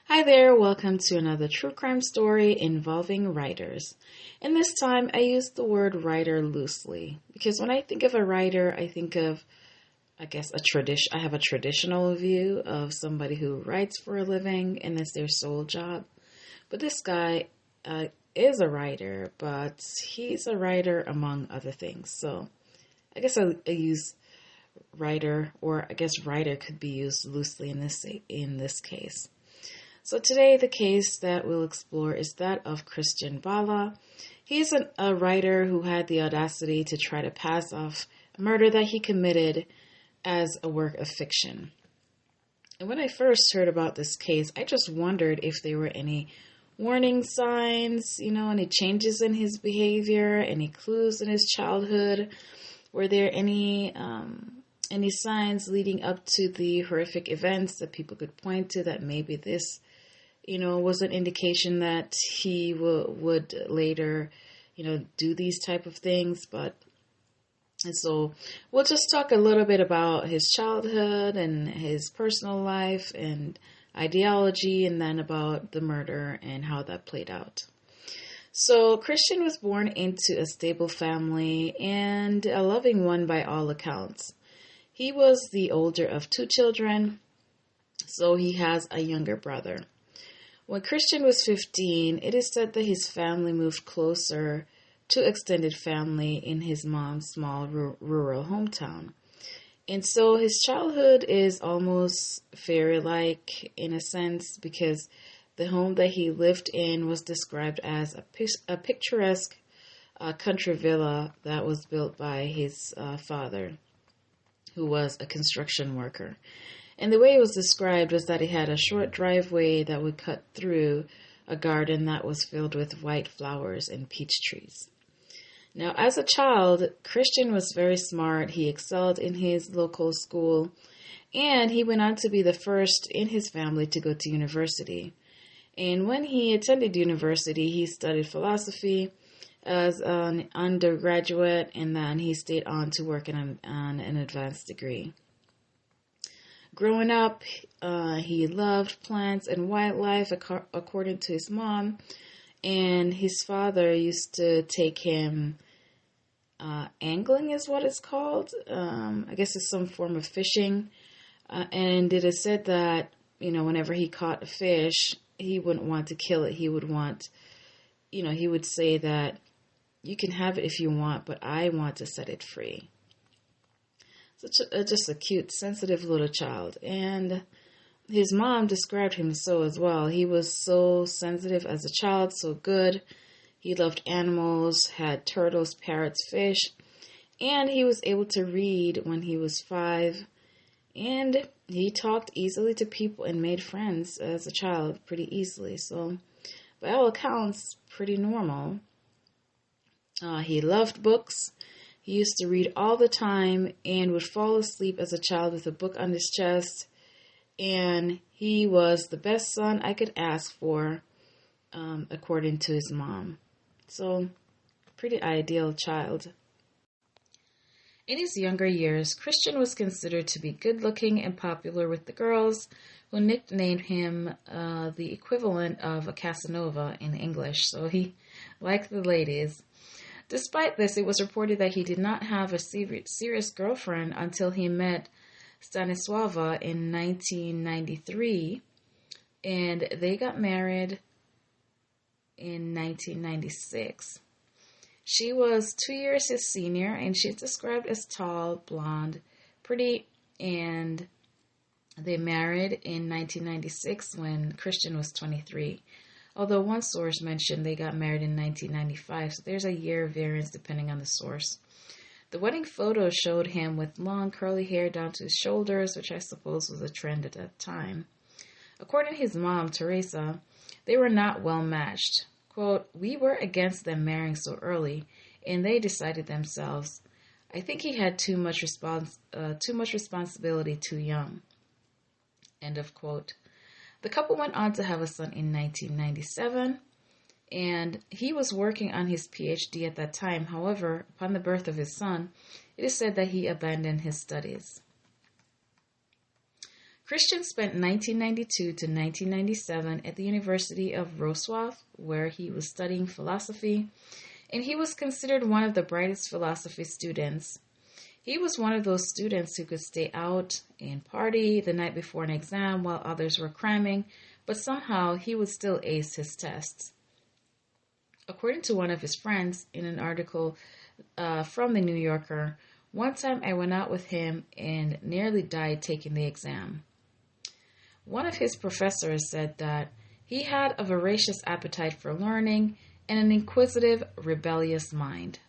Hi there, welcome to another true crime story involving writers. And this time I use the word writer loosely because when I think of a writer, I think of, I have a traditional view of somebody who writes for a living and it's their sole job. But this guy is a writer, but he's a writer among other things. So I use writer, or I guess writer could be used loosely in this case. So today the case that we'll explore is that of Krystian Bala. He's a writer who had the audacity to try to pass off a murder that he committed as a work of fiction. And when I first heard about this case, I just wondered if there were any warning signs, any changes in his behavior, any clues in his childhood. Were there any signs leading up to the horrific events that people could point to that maybe this was an indication that he would later, do these type of things. And so we'll just talk a little bit about his childhood and his personal life and ideology, and then about the murder and how that played out. So Krystian was born into a stable family and a loving one by all accounts. He was the older of two children, so he has a younger brother. When Krystian was 15, it is said that his family moved closer to extended family in his mom's small rural hometown. And so his childhood is almost fairy-like in a sense, because the home that he lived in was described as a picturesque country villa that was built by his father, who was a construction worker. And the way it was described was that it had a short driveway that would cut through a garden that was filled with white flowers and peach trees. Now, as a child, Krystian was very smart. He excelled in his local school, and he went on to be the first in his family to go to university. And when he attended university, he studied philosophy as an undergraduate, and then he stayed on to work on an advanced degree. Growing up, he loved plants and wildlife, according to his mom, and his father used to take him angling is what it's called. I guess it's some form of fishing. And it is said that, whenever he caught a fish, he wouldn't want to kill it. He would want, he would say that you can have it if you want, but I want to set it free. Just a cute, sensitive little child. And his mom described him so as well. He was so sensitive as a child, so good. He loved animals, had turtles, parrots, fish, and he was able to read when he was 5. And he talked easily to people and made friends as a child pretty easily. So, by all accounts, pretty normal. He loved books. He used to read all the time and would fall asleep as a child with a book on his chest. And he was the best son I could ask for, according to his mom. So, pretty ideal child. In his younger years, Krystian was considered to be good-looking and popular with the girls, who nicknamed him the equivalent of a Casanova in English. So he liked the ladies. Despite this, it was reported that he did not have a serious girlfriend until he met Stanisława in 1993, and they got married in 1996. She was 2 years his senior, and she's described as tall, blonde, pretty, and they married in 1996 when Krystian was 23. Although one source mentioned they got married in 1995, so there's a year variance depending on the source. The wedding photo showed him with long curly hair down to his shoulders, which I suppose was a trend at that time. According to his mom, Teresa, they were not well matched. Quote, "We were against them marrying so early, and they decided themselves. I think he had too much responsibility too young." End of quote. The couple went on to have a son in 1997, and he was working on his PhD at that time. However, upon the birth of his son, it is said that he abandoned his studies. Krystian spent 1992 to 1997 at the University of Wrocław, where he was studying philosophy, and he was considered one of the brightest philosophy students. He was one of those students who could stay out and party the night before an exam while others were cramming, but somehow he would still ace his tests. According to one of his friends in an article from the New Yorker, one time I went out with him and nearly died taking the exam. One of his professors said that he had a voracious appetite for learning and an inquisitive, rebellious mind.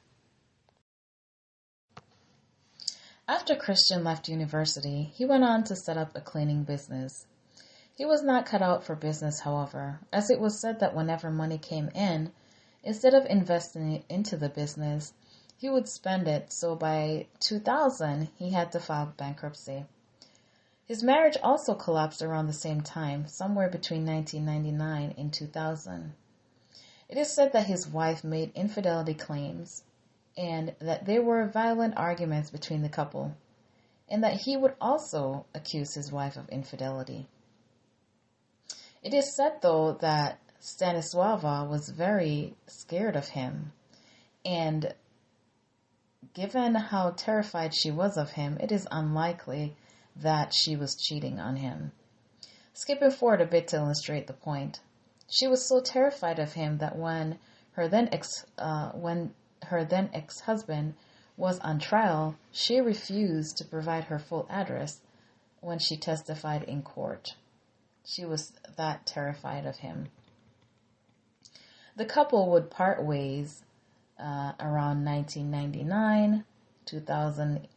After Krystian left university, he went on to set up a cleaning business. He was not cut out for business, however, as it was said that whenever money came in, instead of investing it into the business, he would spend it, so by 2000, he had to file bankruptcy. His marriage also collapsed around the same time, somewhere between 1999 and 2000. It is said that his wife made infidelity claims, and that there were violent arguments between the couple, and that he would also accuse his wife of infidelity. It is said, though, that Stanisława was very scared of him, and given how terrified she was of him, it is unlikely that she was cheating on him. Skipping forward a bit to illustrate the point, she was so terrified of him that when her then ex-husband was on trial, she refused to provide her full address when she testified in court. She was that terrified of him. The couple would part ways around 1999, 2000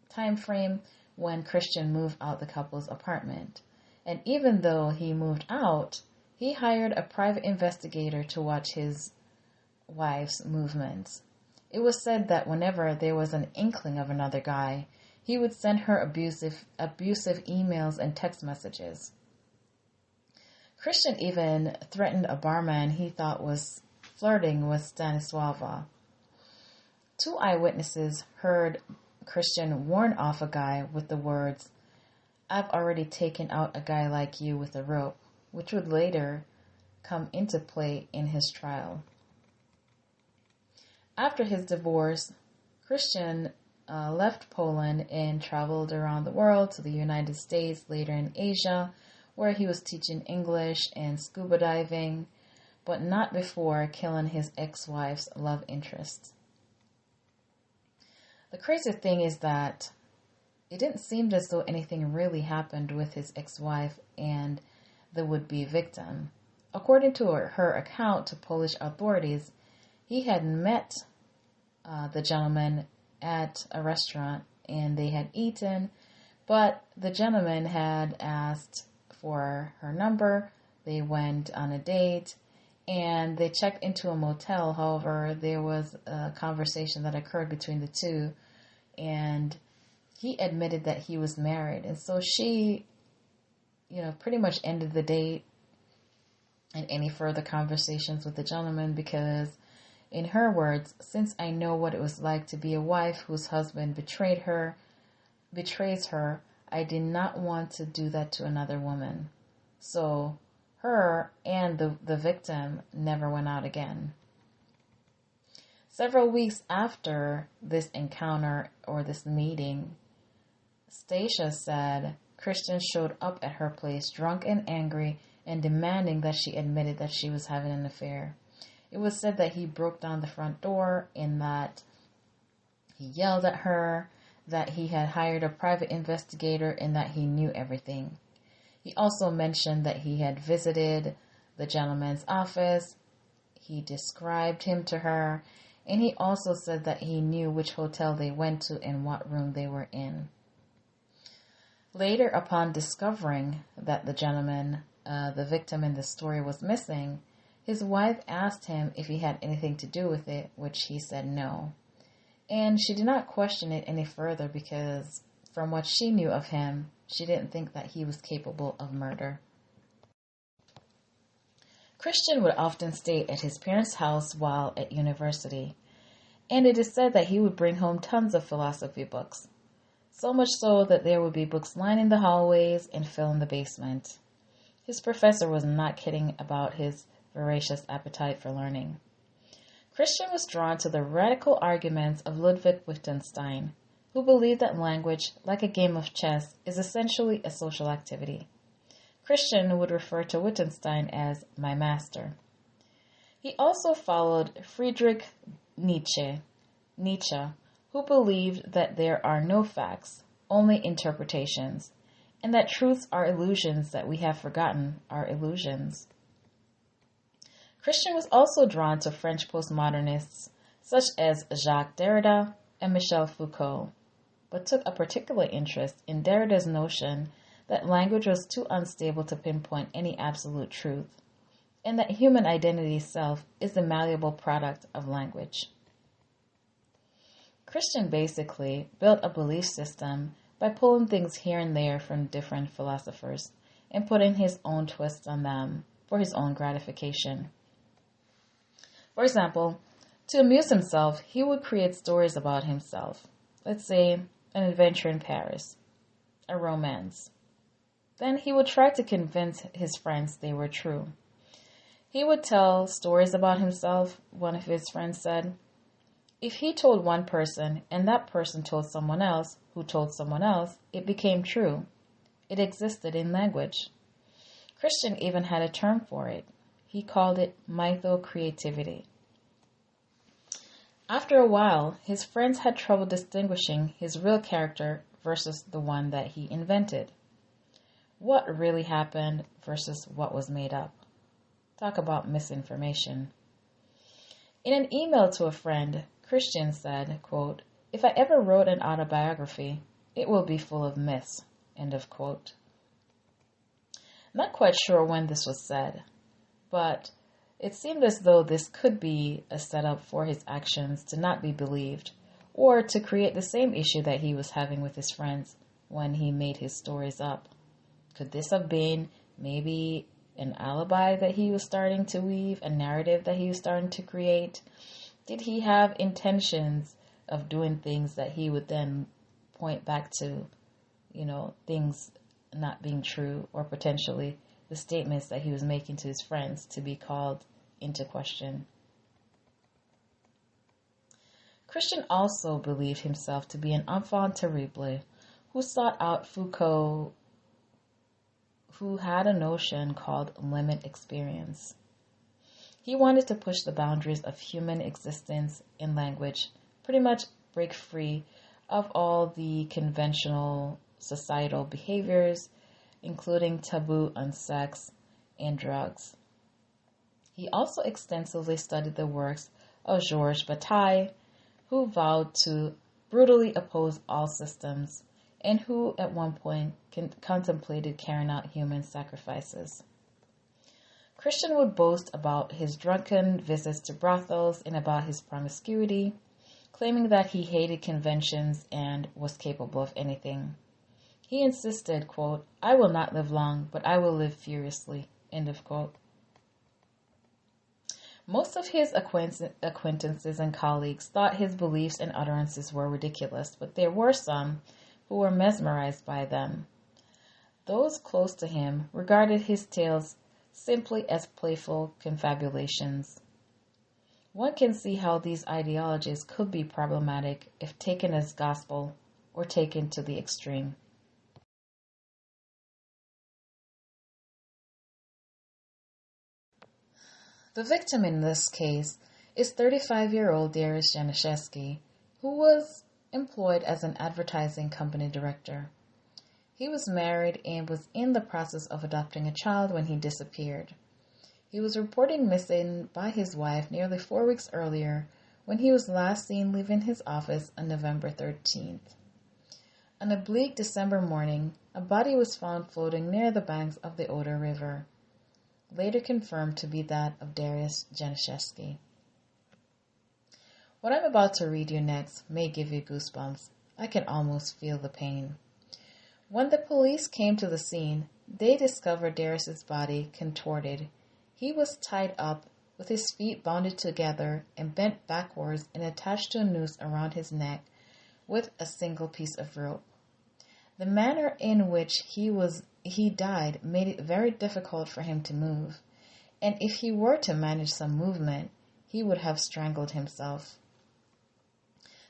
time frame when Krystian moved out the couple's apartment. And even though he moved out, he hired a private investigator to watch his wife's movements. It was said that whenever there was an inkling of another guy, he would send her abusive emails and text messages. Krystian even threatened a barman he thought was flirting with Stanisława. 2 eyewitnesses heard Krystian warn off a guy with the words, "I've already taken out a guy like you with a rope," which would later come into play in his trial. After his divorce, Krystian left Poland and traveled around the world to the United States, later in Asia, where he was teaching English and scuba diving, but not before killing his ex-wife's love interest. The crazy thing is that it didn't seem as though anything really happened with his ex-wife and the would-be victim. According to her account to Polish authorities, he had met the gentleman at a restaurant and they had eaten, but the gentleman had asked for her number. They went on a date and they checked into a motel. However, there was a conversation that occurred between the two, and he admitted that he was married. And so she, pretty much ended the date and any further conversations with the gentleman because, in her words, "Since I know what it was like to be a wife whose husband betrays her, I did not want to do that to another woman." So her and the victim never went out again. Several weeks after this encounter or this meeting, Stasia said Krystian showed up at her place drunk and angry and demanding that she admitted that she was having an affair. It was said that he broke down the front door and that he yelled at her, that he had hired a private investigator and that he knew everything. He also mentioned that he had visited the gentleman's office. He described him to her, and he also said that he knew which hotel they went to and what room they were in. Later, upon discovering that the gentleman, the victim in the story, was missing, his wife asked him if he had anything to do with it, which he said no. And she did not question it any further because, from what she knew of him, she didn't think that he was capable of murder. Krystian would often stay at his parents' house while at university, and it is said that he would bring home tons of philosophy books. so much so that there would be books lining the hallways and filling the basement. His professor was not kidding about his voracious appetite for learning. Krystian was drawn to the radical arguments of Ludwig Wittgenstein, who believed that language, like a game of chess, is essentially a social activity. Krystian would refer to Wittgenstein as my master. He also followed Friedrich Nietzsche, who believed that there are no facts, only interpretations, and that truths are illusions that we have forgotten are illusions. Krystian was also drawn to French postmodernists such as Jacques Derrida and Michel Foucault, but took a particular interest in Derrida's notion that language was too unstable to pinpoint any absolute truth, and that human identity itself is the malleable product of language. Krystian basically built a belief system by pulling things here and there from different philosophers and putting his own twist on them for his own gratification. For example, to amuse himself, he would create stories about himself. Let's say an adventure in Paris, a romance. Then he would try to convince his friends they were true. He would tell stories about himself, one of his friends said. If he told one person and that person told someone else who told someone else, it became true. It existed in language. Krystian even had a term for it. He called it mythocreativity. After a while, his friends had trouble distinguishing his real character versus the one that he invented. What really happened versus what was made up. Talk about misinformation. In an email to a friend, Krystian said, quote, "If I ever wrote an autobiography, it will be full of myths," end of quote. Not quite sure when this was said, but it seemed as though this could be a setup for his actions to not be believed, or to create the same issue that he was having with his friends when he made his stories up. Could this have been maybe an alibi that he was starting to weave, a narrative that he was starting to create? Did he have intentions of doing things that he would then point back to, things not being true, or potentially the statements that he was making to his friends to be called into question? Krystian also believed himself to be an enfant terrible who sought out Foucault, who had a notion called limit experience. He wanted to push the boundaries of human existence in language, pretty much break free of all the conventional societal behaviors, including taboo on sex and drugs. He also extensively studied the works of Georges Bataille, who vowed to brutally oppose all systems and who at one point contemplated carrying out human sacrifices. Krystian would boast about his drunken visits to brothels and about his promiscuity, claiming that he hated conventions and was capable of anything. He insisted, quote, "I will not live long, but I will live furiously," end of quote. Most of his acquaintances and colleagues thought his beliefs and utterances were ridiculous, but there were some who were mesmerized by them. Those close to him regarded his tales simply as playful confabulations. One can see how these ideologies could be problematic if taken as gospel or taken to the extreme. The victim in this case is 35-year-old Dariusz Januszewski, who was employed as an advertising company director. He was married and was in the process of adopting a child when he disappeared. He was reported missing by his wife nearly 4 weeks earlier when he was last seen leaving his office on November 13th. On a bleak December morning, a body was found floating near the banks of the Oder River, later confirmed to be that of Dariusz Januszewski. What I'm about to read you next may give you goosebumps. I can almost feel the pain. When the police came to the scene, they discovered Dariusz's body contorted. He was tied up, with his feet bounded together and bent backwards and attached to a noose around his neck with a single piece of rope. The manner in which he died made it very difficult for him to move, and if he were to manage some movement, he would have strangled himself.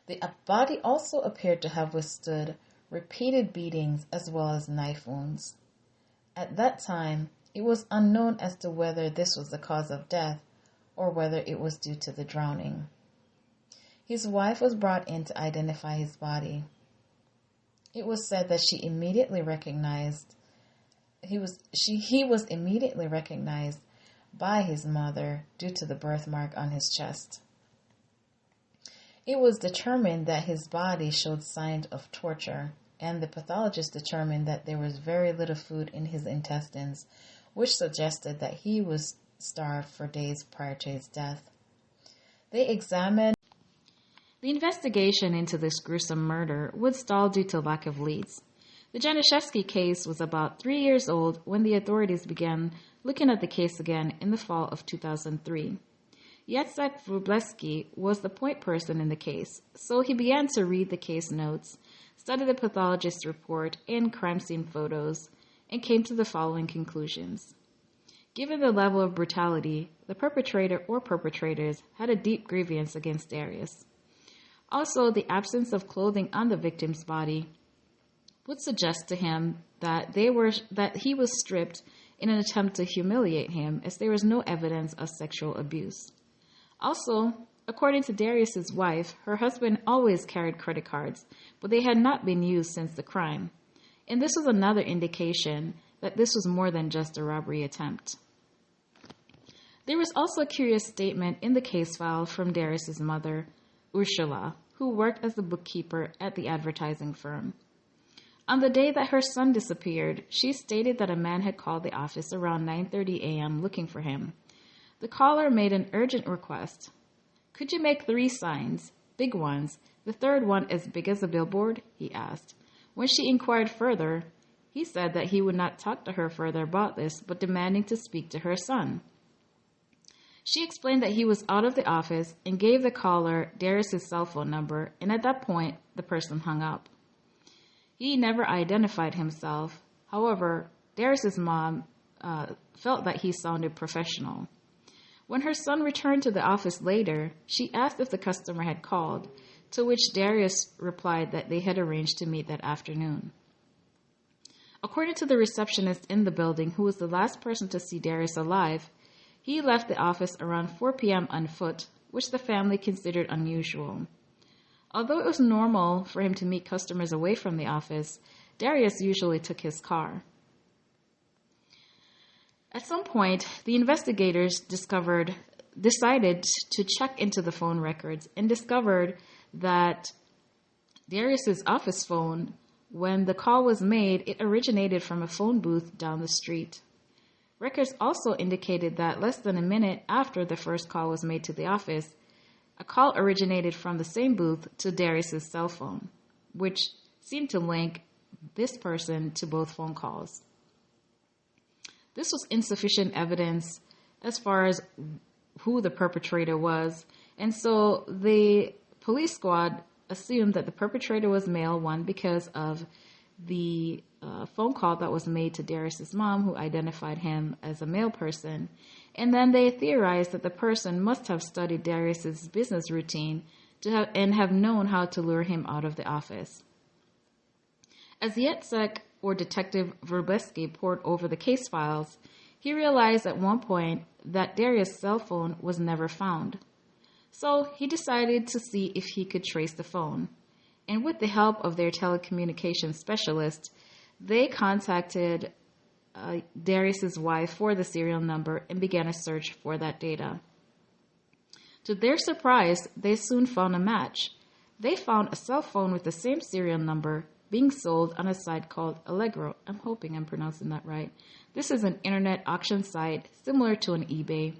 The body also appeared to have withstood repeated beatings as well as knife wounds. At that time, it was unknown as to whether this was the cause of death or whether it was due to the drowning. His wife was brought in to identify his body. It was said that he was immediately recognized by his mother due to the birthmark on his chest. It was determined that his body showed signs of torture, and the pathologist determined that there was very little food in his intestines, which suggested that he was starved for days prior to his death. The investigation into this gruesome murder would stall due to lack of leads. The Januszewski case was about 3 years old when the authorities began looking at the case again in the fall of 2003. Jacek Wróblewski was the point person in the case, so he began to read the case notes, study the pathologist's report and crime scene photos, and came to the following conclusions. Given the level of brutality, the perpetrator or perpetrators had a deep grievance against Darius. Also, the absence of clothing on the victim's body would suggest to him that he was stripped in an attempt to humiliate him, as there was no evidence of sexual abuse. Also, according to Darius's wife, her husband always carried credit cards, but they had not been used since the crime. And this was another indication that this was more than just a robbery attempt. There was also a curious statement in the case file from Darius's mother, Ursula, who worked as the bookkeeper at the advertising firm. On the day that her son disappeared, she stated that a man had called the office around 9:30 a.m. looking for him. The caller made an urgent request. "Could you make 3 signs, big ones, the third one as big as a billboard?" he asked. When she inquired further, he said that he would not talk to her further about this, but demanding to speak to her son. She explained that he was out of the office and gave the caller Darius' cell phone number, and at that point, the person hung up. He never identified himself. However, Darius' mom felt that he sounded professional. When her son returned to the office later, she asked if the customer had called, to which Darius replied that they had arranged to meet that afternoon. According to the receptionist in the building, who was the last person to see Darius alive, he left the office around 4 p.m. on foot, which the family considered unusual. Although it was normal for him to meet customers away from the office, Darius usually took his car. At some point, the investigators decided to check into the phone records and discovered that Darius's office phone, when the call was made, it originated from a phone booth down the street. Records also indicated that less than a minute after the first call was made to the office, a call originated from the same booth to Darius's cell phone, which seemed to link this person to both phone calls. This was insufficient evidence as far as who the perpetrator was, and so the police squad assumed that the perpetrator was male, one, because of the phone call that was made to Darius's mom, who identified him as a male person, and then they theorized that the person must have studied Darius's business routine and have known how to lure him out of the office. As Jacek, or Detective Wróblewski, pored over the case files, he realized at one point that Darius' cell phone was never found. So he decided to see if he could trace the phone. And with the help of their telecommunications specialist, they contacted Darius's wife for the serial number and began a search for that data. To their surprise, they soon found a match. They found a cell phone with the same serial number being sold on a site called Allegro. I'm hoping I'm pronouncing that right. This is an internet auction site similar to an eBay.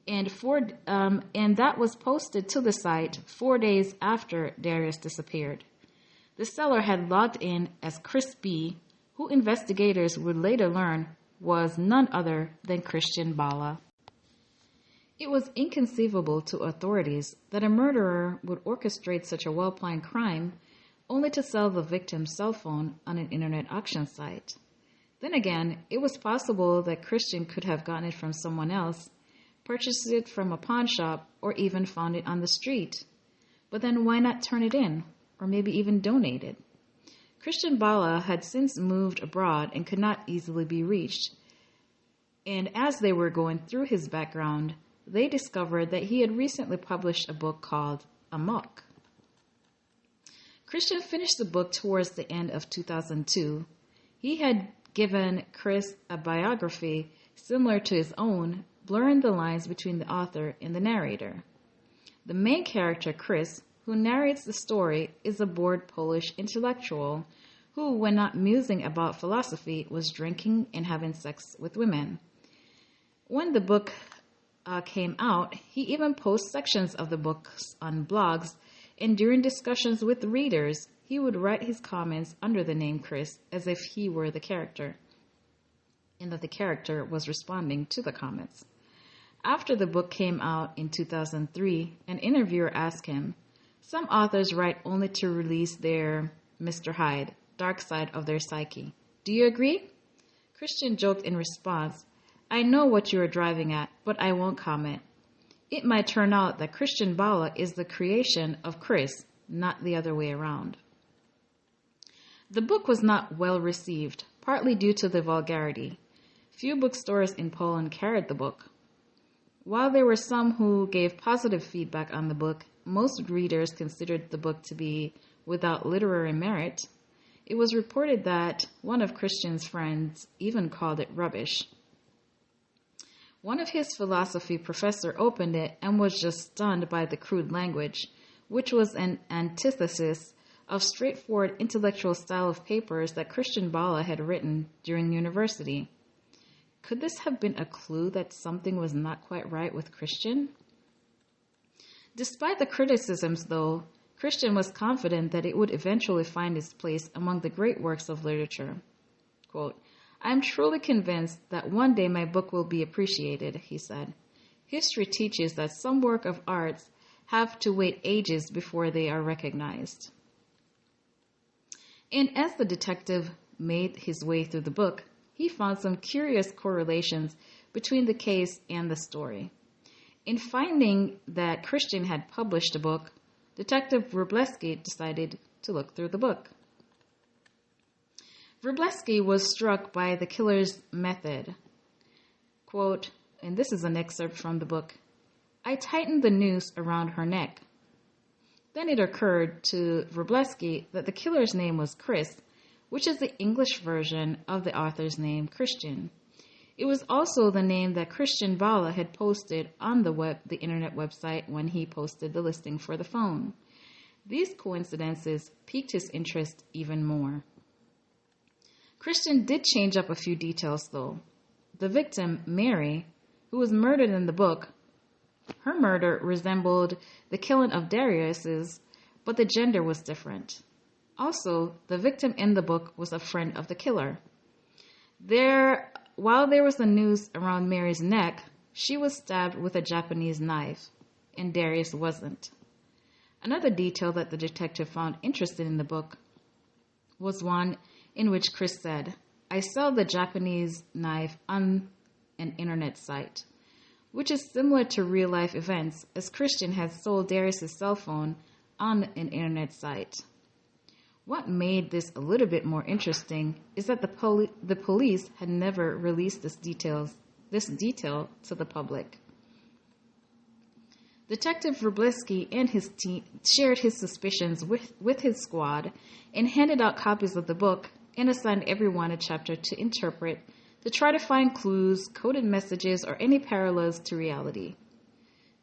And that was posted to the site 4 days after Darius disappeared. The seller had logged in as Chris B., who investigators would later learn was none other than Krystian Bala. It was inconceivable to authorities that a murderer would orchestrate such a well-planned crime only to sell the victim's cell phone on an internet auction site. Then again, it was possible that Krystian could have gotten it from someone else, purchased it from a pawn shop, or even found it on the street. But then why not turn it in, or maybe even donate it? Krystian Bala had since moved abroad and could not easily be reached. And as they were going through his background, they discovered that he had recently published a book called Amok. Krystian finished the book towards the end of 2002. He had given Chris a biography similar to his own, blurring the lines between the author and the narrator. The main character, Chris, who narrates the story, is a bored Polish intellectual who, when not musing about philosophy, was drinking and having sex with women. When the book came out, he even posts sections of the books on blogs, and during discussions with readers, he would write his comments under the name Chris as if he were the character, and that the character was responding to the comments. After the book came out in 2003, an interviewer asked him, "Some authors write only to release their Mr. Hyde, dark side of their psyche. Do you agree?" Krystian joked in response, "I know what you are driving at, but I won't comment. It might turn out that Krystian Bala is the creation of Chris, not the other way around." The book was not well received, partly due to the vulgarity. Few bookstores in Poland carried the book. While there were some who gave positive feedback on the book, most readers considered the book to be without literary merit. It was reported that one of Krystian's friends even called it rubbish. One of his philosophy professors opened it and was just stunned by the crude language, which was an antithesis of straightforward intellectual style of papers that Krystian Bala had written during university. Could this have been a clue that something was not quite right with Krystian? Despite the criticisms, though, Krystian was confident that it would eventually find its place among the great works of literature. Quote, "I am truly convinced that one day my book will be appreciated," he said. "History teaches that some work of arts have to wait ages before they are recognized." And as the detective made his way through the book, he found some curious correlations between the case and the story. In finding that Krystian had published a book, Detective Wróblewski decided to look through the book. Wróblewski was struck by the killer's method. Quote, and this is an excerpt from the book, "I tightened the noose around her neck." Then it occurred to Wróblewski that the killer's name was Chris, which is the English version of the author's name, Krystian. It was also the name that Krystian Bala had posted on the internet website when he posted the listing for the phone. These coincidences piqued his interest even more. Krystian did change up a few details, though. The victim, Mary, who was murdered in the book, her murder resembled the killing of Darius's, but the gender was different. Also, the victim in the book was a friend of the killer. While there was a noose around Mary's neck, she was stabbed with a Japanese knife, and Darius wasn't. Another detail that the detective found interesting in the book was one in which Chris said, "I sell the Japanese knife on an internet site," which is similar to real-life events, as Krystian had sold Darius' cell phone on an internet site. What made this a little bit more interesting is that the police had never released this detail to the public. Detective Wróblewski and his team shared his suspicions with his squad and handed out copies of the book and assigned everyone a chapter to interpret to try to find clues, coded messages, or any parallels to reality.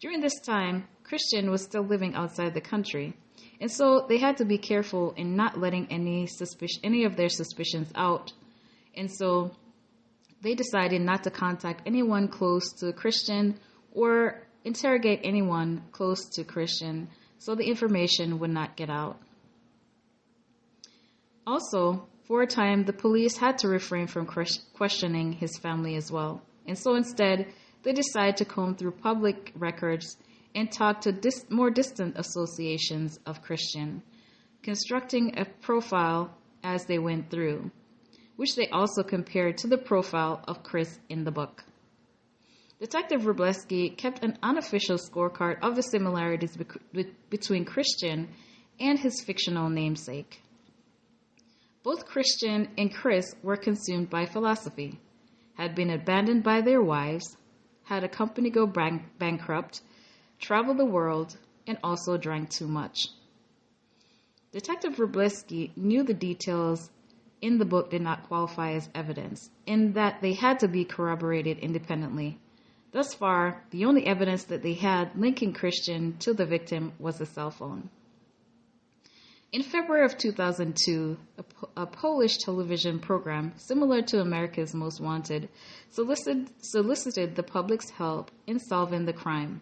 During this time, Krystian was still living outside the country, and so they had to be careful in not letting any of their suspicions out. And so they decided not to contact anyone close to Krystian or interrogate anyone close to Krystian so the information would not get out. Also, for a time, the police had to refrain from questioning his family as well. And so instead, they decided to comb through public records and talk to more distant associations of Krystian. constructing a profile as they went through, which they also compared to the profile of Chris in the book. Detective Wróblewski kept an unofficial scorecard of the similarities between Krystian and his fictional namesake. Both Krystian and Chris were consumed by philosophy, had been abandoned by their wives, had a company go bankrupt, traveled the world, and also drank too much. Detective Wróblewski knew the details in the book did not qualify as evidence, in that they had to be corroborated independently. Thus far, the only evidence that they had linking Krystian to the victim was a cell phone. In February of 2002, a Polish television program, similar to America's Most Wanted, solicited the public's help in solving the crime.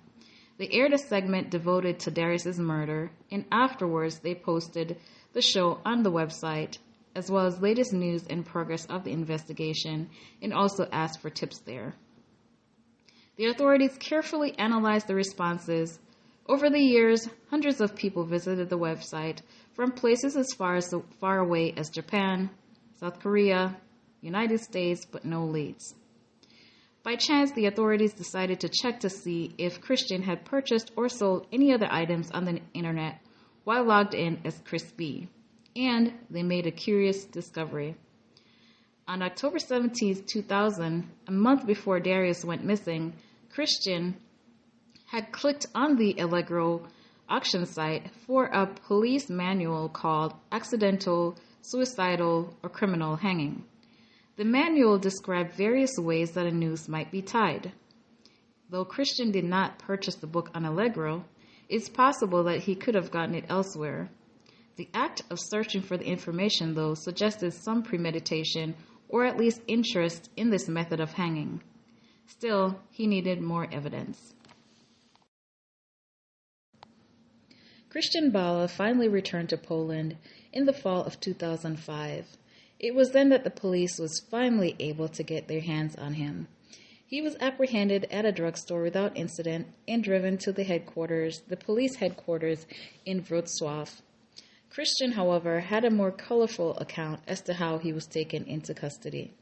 They aired a segment devoted to Darius's murder, and afterwards they posted the show on the website, as well as latest news and progress of the investigation, and also asked for tips there. The authorities carefully analyzed the responses. Over the years, hundreds of people visited the website from places as far away as Japan, South Korea, United States, but no leads. By chance, the authorities decided to check to see if Krystian had purchased or sold any other items on the internet while logged in as Chris B, and they made a curious discovery. On October 17, 2000, a month before Darius went missing, Krystian had clicked on the Allegro auction site for a police manual called Accidental, Suicidal, or Criminal Hanging. The manual described various ways that a noose might be tied. Though Krystian did not purchase the book on Allegro, it's possible that he could have gotten it elsewhere. The act of searching for the information, though, suggested some premeditation or at least interest in this method of hanging. Still, he needed more evidence. Krystian Bala finally returned to Poland in the fall of 2005. It was then that the police was finally able to get their hands on him. He was apprehended at a drugstore without incident and driven to the police headquarters in Wrocław. Krystian, however, had a more colorful account as to how he was taken into custody.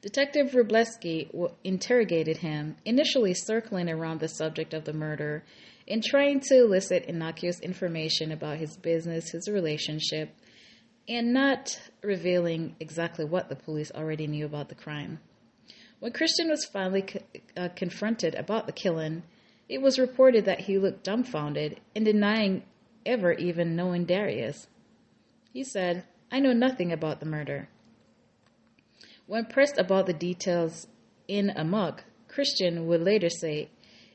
Detective Wróblewski interrogated him, initially circling around the subject of the murder and trying to elicit innocuous information about his business, his relationship, and not revealing exactly what the police already knew about the crime. When Krystian was finally confronted about the killing, it was reported that he looked dumbfounded and denying ever even knowing Darius. He said, "I know nothing about the murder." When pressed about the details in a mug, Krystian would later say,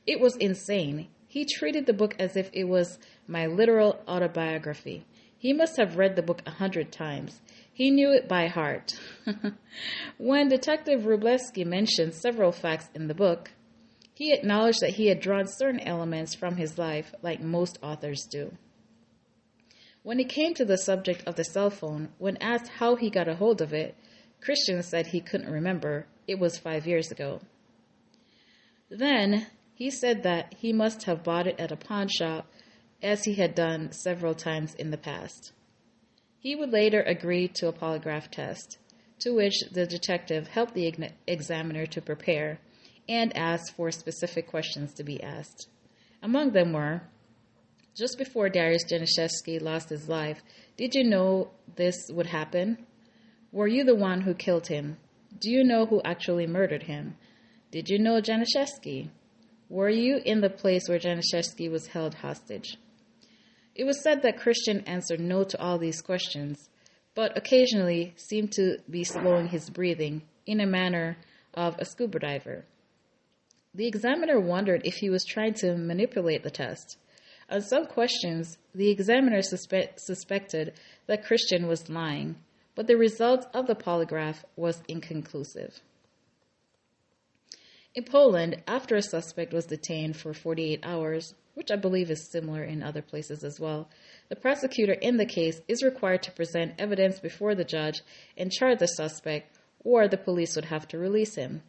"It was insane. He treated the book as if it was my literal autobiography. He must have read the book 100 times. He knew it by heart." When Detective Wróblewski mentioned several facts in the book, he acknowledged that he had drawn certain elements from his life like most authors do. When it came to the subject of the cell phone, when asked how he got a hold of it, Krystian said he couldn't remember. It was 5 years ago. Then, he said that he must have bought it at a pawn shop, as he had done several times in the past. He would later agree to a polygraph test, to which the detective helped the examiner to prepare and asked for specific questions to be asked. Among them were, just before Dariusz Janiszewski lost his life, did you know this would happen? Were you the one who killed him? Do you know who actually murdered him? Did you know Janiszewski? Were you in the place where Janiszewski was held hostage? It was said that Krystian answered no to all these questions, but occasionally seemed to be slowing his breathing in a manner of a scuba diver. The examiner wondered if he was trying to manipulate the test. On some questions, the examiner suspected that Krystian was lying, but the result of the polygraph was inconclusive. In Poland, after a suspect was detained for 48 hours, which I believe is similar in other places as well, the prosecutor in the case is required to present evidence before the judge and charge the suspect, or the police would have to release him.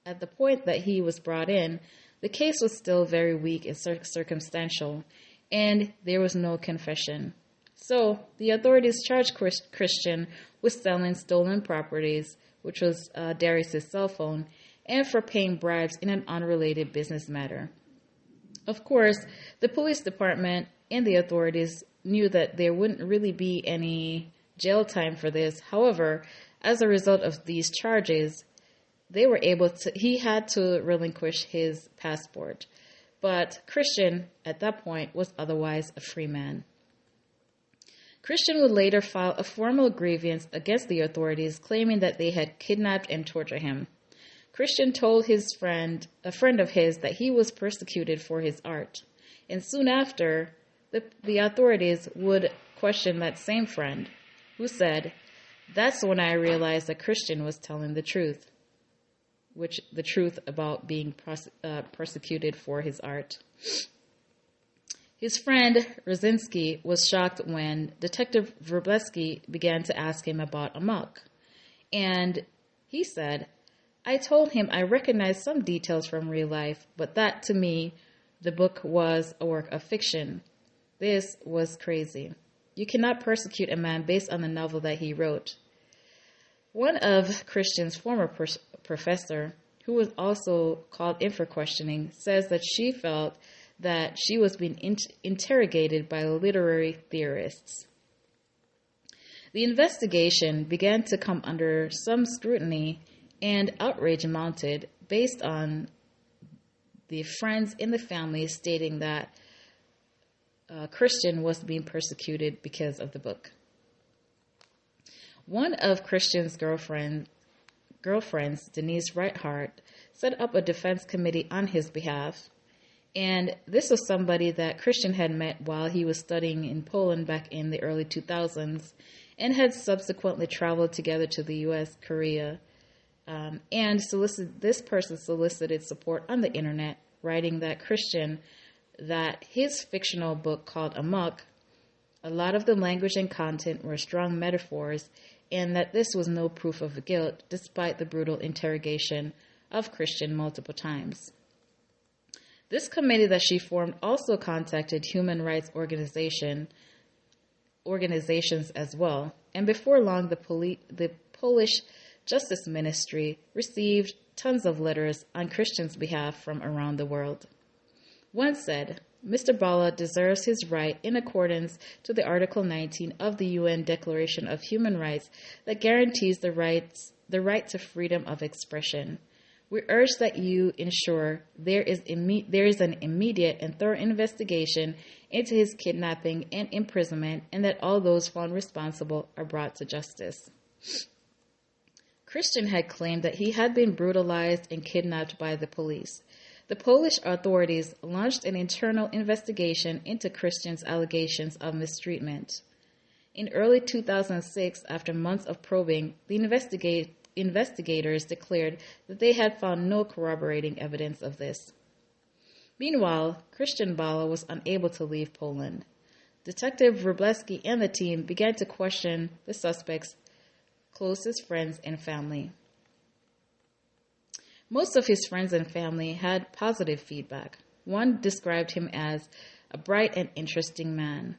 At the point that he was brought in, the case was still very weak and circumstantial, and there was no confession. So the authorities charged Krystian with selling stolen properties, which was Darius's cell phone, and for paying bribes in an unrelated business matter. Of course, the police department and the authorities knew that there wouldn't really be any jail time for this. However, as a result of these charges, he had to relinquish his passport. But Krystian, at that point, was otherwise a free man. Krystian would later file a formal grievance against the authorities, claiming that they had kidnapped and tortured him. Krystian told a friend of his, that he was persecuted for his art. And soon after, the authorities would question that same friend, who said, "That's when I realized that Krystian was telling the truth," the truth about being persecuted for his art. His friend Rosinski was shocked when Detective Wróblewski began to ask him about Amok. And he said, "I told him I recognized some details from real life, but that, to me, the book was a work of fiction. This was crazy. You cannot persecute a man based on the novel that he wrote." One of Krystian's former professor, who was also called in for questioning, says that she felt that she was being interrogated by literary theorists. The investigation began to come under some scrutiny, and outrage mounted based on the friends in the family stating that Krystian was being persecuted because of the book. One of Krystian's girlfriends, Denise Reithart, set up a defense committee on his behalf. And this was somebody that Krystian had met while he was studying in Poland back in the early 2000s and had subsequently traveled together to the U.S., Korea, and this person solicited support on the internet, writing that that his fictional book called Amok, a lot of the language and content were strong metaphors, and that this was no proof of guilt, despite the brutal interrogation of Krystian multiple times. This committee that she formed also contacted human rights organizations as well, and before long the Polish Justice Ministry received tons of letters on Krystian's behalf from around the world. One said, "Mr. Bala deserves his right in accordance to the Article 19 of the UN Declaration of Human Rights that guarantees the right to freedom of expression. We urge that you ensure there is an immediate and thorough investigation into his kidnapping and imprisonment, and that all those found responsible are brought to justice." Krystian had claimed that he had been brutalized and kidnapped by the police. The Polish authorities launched an internal investigation into Krystian's allegations of mistreatment. In early 2006, after months of probing, the investigators declared that they had found no corroborating evidence of this. Meanwhile, Krystian Bala was unable to leave Poland. Detective Wróblewski and the team began to question the suspect's closest friends and family. Most of his friends and family had positive feedback. One described him as a bright and interesting man.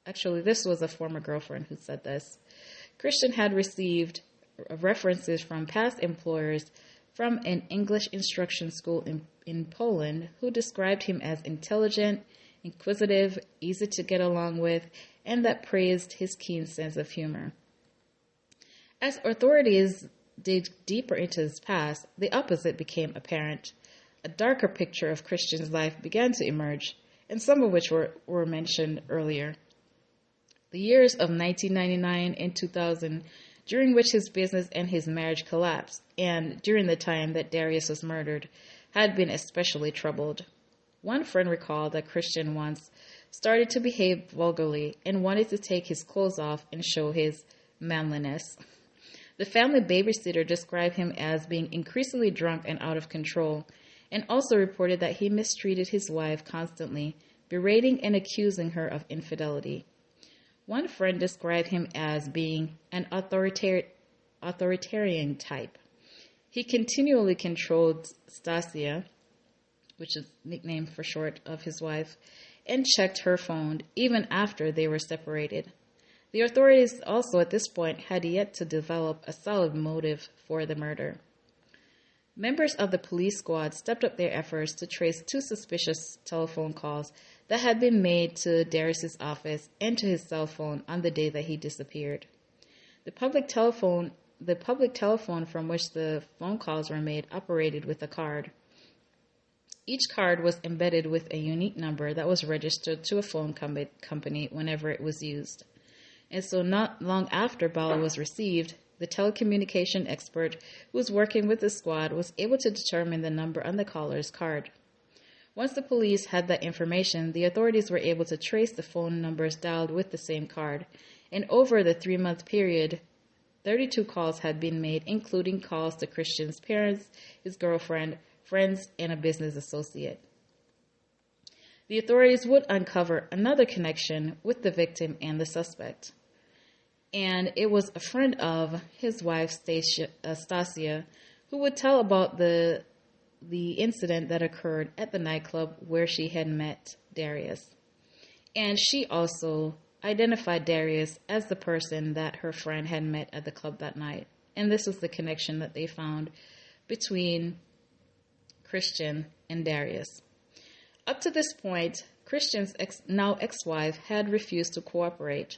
Actually, this was a former girlfriend who said this. Krystian had received references from past employers from an English instruction school in Poland who described him as intelligent, inquisitive, easy to get along with, and that praised his keen sense of humor. As authorities dig deeper into his past, the opposite became apparent. A darker picture of Krystian's life began to emerge, and some of which were mentioned earlier. The years of 1999 and 2000, during which his business and his marriage collapsed, and during the time that Darius was murdered, had been especially troubled. One friend recalled that Krystian once started to behave vulgarly and wanted to take his clothes off and show his manliness. The family babysitter described him as being increasingly drunk and out of control, and also reported that he mistreated his wife constantly, berating and accusing her of infidelity. One friend described him as being an authoritarian type. He continually controlled Stasia, which is nickname for short of his wife, and checked her phone even after they were separated. The authorities also at this point had yet to develop a solid motive for the murder. Members of the police squad stepped up their efforts to trace two suspicious telephone calls that had been made to Darius's office and to his cell phone on the day that he disappeared. The public telephone from which the phone calls were made operated with a card. Each card was embedded with a unique number that was registered to a phone company whenever it was used. And so not long after Bala was received, the telecommunication expert who was working with the squad was able to determine the number on the caller's card. Once the police had that information, the authorities were able to trace the phone numbers dialed with the same card, and over the 3-month period, 32 calls had been made, including calls to Krystian's parents, his girlfriend, friends, and a business associate. The authorities would uncover another connection with the victim and the suspect. And it was a friend of his wife, Stasia, who would tell about the incident that occurred at the nightclub where she had met Darius. And she also identified Darius as the person that her friend had met at the club that night. And this was the connection that they found between Krystian and Darius. Up to this point, Krystian's now ex-wife had refused to cooperate.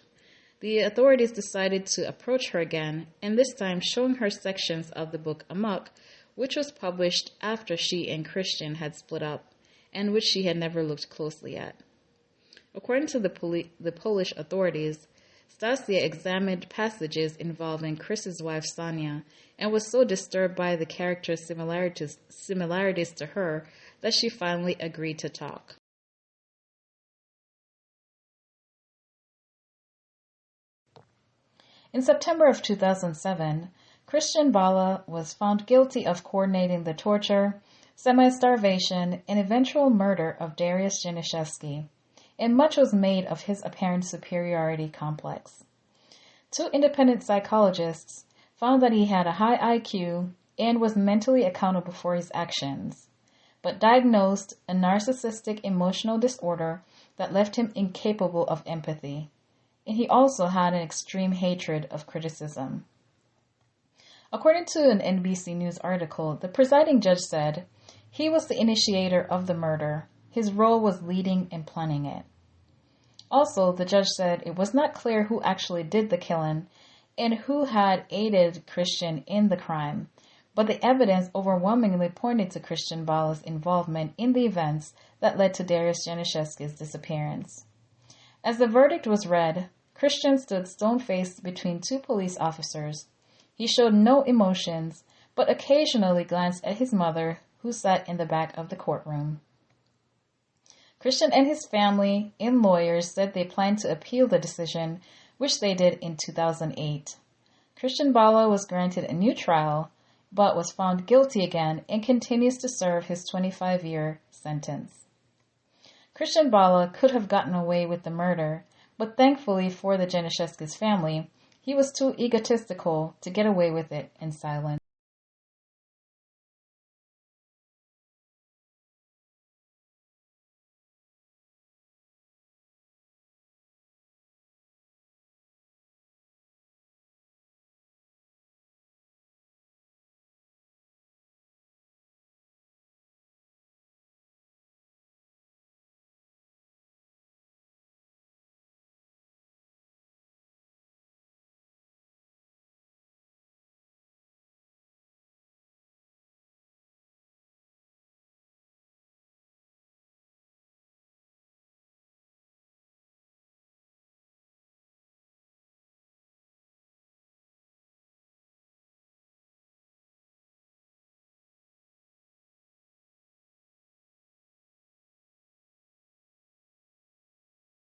The authorities decided to approach her again, and this time showing her sections of the book Amok, which was published after she and Krystian had split up, and which she had never looked closely at. According to the Polish authorities, Stasia examined passages involving Chris's wife Sonia and was so disturbed by the character similarities to her that she finally agreed to talk. In September of 2007, Krystian Bala was found guilty of coordinating the torture, semi-starvation, and eventual murder of Darius Janiszewski, and much was made of his apparent superiority complex. 2 independent psychologists found that he had a high IQ and was mentally accountable for his actions, but diagnosed a narcissistic emotional disorder that left him incapable of empathy. And he also had an extreme hatred of criticism. According to an NBC News article, the presiding judge said he was the initiator of the murder. His role was leading and planning it. Also, the judge said it was not clear who actually did the killing and who had aided Krystian in the crime, but the evidence overwhelmingly pointed to Krystian Bala's involvement in the events that led to Darius Janiszewski's disappearance. As the verdict was read, Krystian stood stone-faced between 2 police officers. He showed no emotions, but occasionally glanced at his mother, who sat in the back of the courtroom. Krystian and his family and lawyers said they planned to appeal the decision, which they did in 2008. Krystian Bala was granted a new trial, but was found guilty again and continues to serve his 25-year sentence. Krystian Bala could have gotten away with the murder, but thankfully for the Janiszewski's family, he was too egotistical to get away with it in silence.